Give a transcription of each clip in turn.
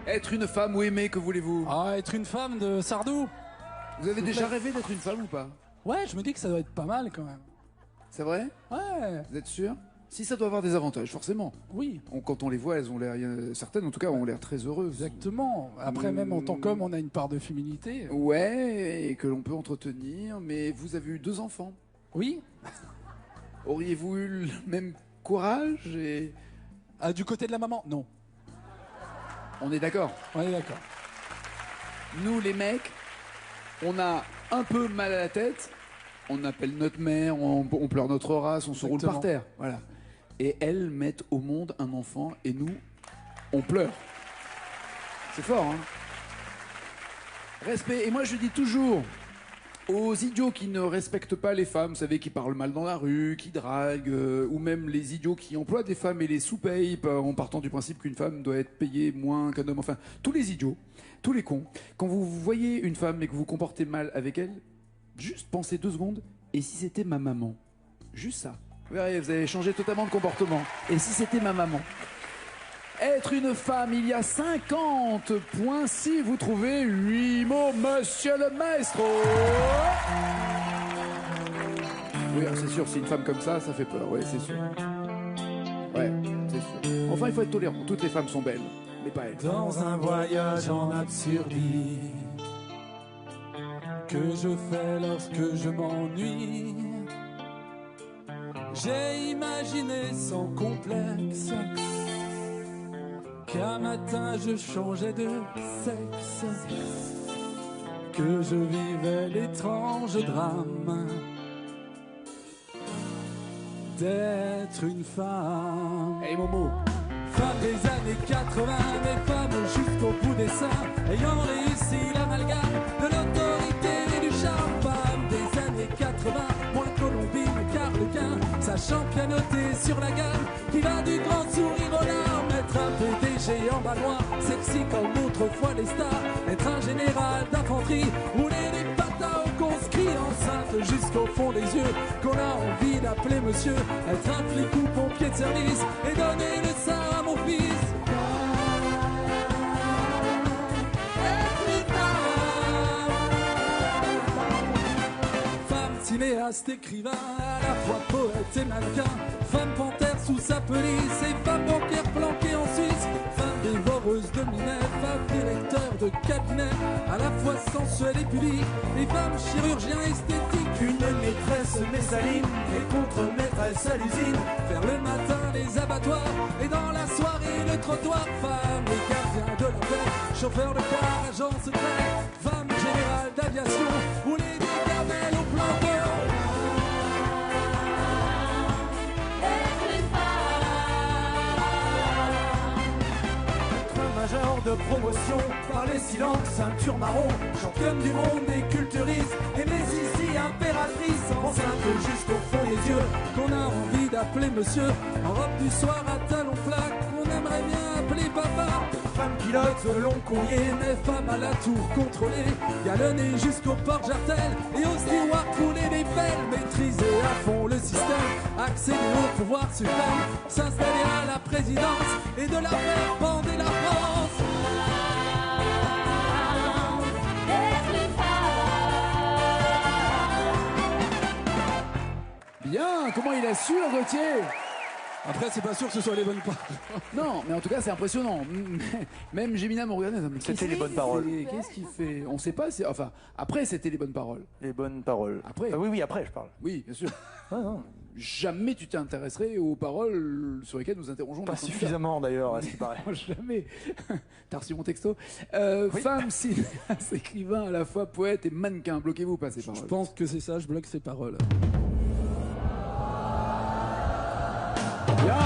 Être une femme ou aimer, que voulez-vous? Ah, être une femme de Sardou. Vous avez déjà rêvé d'être une femme ou pas? Ouais, je me dis que ça doit être pas mal quand même. C'est vrai? Ouais. Vous êtes sûr? Si, ça doit avoir des avantages, forcément. Oui. Quand on les voit, elles ont l'air, certaines en tout cas, ont l'air très heureuses. Exactement. Après, même en tant qu'homme, on a une part de féminité. Ouais, et que l'on peut entretenir. Mais vous avez eu 2 enfants. Oui. Auriez-vous eu le même courage et... Ah, du côté de la maman? Non. On est d'accord. On est d'accord. Nous, les mecs, on a un peu mal à la tête. On appelle notre mère, on pleure notre race, on se roule par terre. Voilà. Et elles mettent au monde un enfant et nous, on pleure. C'est fort, hein? Respect. Et moi, je dis toujours aux idiots qui ne respectent pas les femmes, vous savez, qui parlent mal dans la rue, qui draguent, ou même les idiots qui emploient des femmes et les sous-payent en partant du principe qu'une femme doit être payée moins qu'un homme. Enfin, tous les idiots, tous les cons. Quand vous voyez une femme et que vous vous comportez mal avec elle, juste pensez 2 secondes. Et si c'était ma maman? Juste ça. Vous verrez, vous allez changer totalement de comportement. Et si c'était ma maman? Être une femme, il y a 50 points si vous trouvez 8 mots, monsieur le maestro. Oui, c'est sûr, c'est une femme comme ça fait peur, ouais, c'est sûr. Ouais, c'est sûr. Enfin, il faut être tolérant, toutes les femmes sont belles, mais pas elles. Dans un voyage en absurdie que je fais lorsque je m'ennuie, j'ai imaginé sans complexe qu'un matin je changeais de sexe, que je vivais l'étrange drame d'être une femme. Hey Momo. Femme des années 80, mais femme jusqu'au bout des seins, ayant réussi l'amalgame de l'autorité et du charme. Femme des années 80, moins Colombine, Carl Quint, sachant pianoter sur la gamme, qui va du grand sourire aux larmes. Être un PDG en bas noir, sexy comme autrefois les stars. Être un général d'infanterie, rouler des patins aux conscrits, enceinte jusqu'au fond des yeux, qu'on a envie d'appeler monsieur. Être un flic ou pompier de service, et donner le sein à mon fils. Femme cinéaste, écrivain, à la fois poète et mannequin. Femme panthère sous sa pelisse et femme banquière planquée en Suisse. Femme dévoreuse de minet, femme directeur de cabinet, à la fois sensuelle et pudique. Et femme chirurgien esthétique, une maîtresse messaline et contre-maîtresse à l'usine. Faire le matin les abattoirs et dans la soirée le trottoir. Femme et gardien de la paix, chauffeur de car, agent secret. Femme générale d'aviation, rouler des gamelles au planton. Major de promotion, par les silences, ceinture marron, championne du monde et culturiste, et mais ici impératrice, enceinte jusqu'au fond des yeux, qu'on a envie d'appeler monsieur, en robe du soir à talons plaques, qu'on aimerait bien appeler papa. Femme pilote long courrier, mais femme à la tour contrôlée, galonnée jusqu'au porte-jartel, et au steward couler des pelles, maîtriser à fond le système, accéder au pouvoir suprême, s'installer à la présidence, et de la faire bander la France. Bien, comment il assure, Gauthier? Après, c'est pas sûr que ce soit les bonnes paroles. Non, mais en tout cas, c'est impressionnant. Même Gemina me regardait. C'était les bonnes paroles. Qu'est-ce qu'il fait? On sait pas. Enfin, après, c'était les bonnes paroles. Les bonnes paroles. Après. Ah oui, après, je parle. Oui, bien sûr. Ah, non. Jamais tu t'intéresserais aux paroles sur lesquelles nous interrogeons. Pas suffisamment d'ailleurs, à ce qui paraît. Jamais. T'as reçu mon texto? Femme, cinéaste, écrivain, à la fois poète et mannequin. Bloquez-vous pas ces paroles. Je pense que c'est ça, je bloque ces paroles. Bien.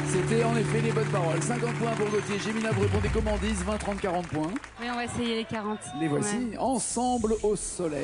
C'était en effet les bonnes paroles. 50 points pour Gauthier. Gemina, vous répondez comment 10, 20, 30, 40 points. Oui, on va essayer les 40. Les voici Ouais. ensemble au soleil.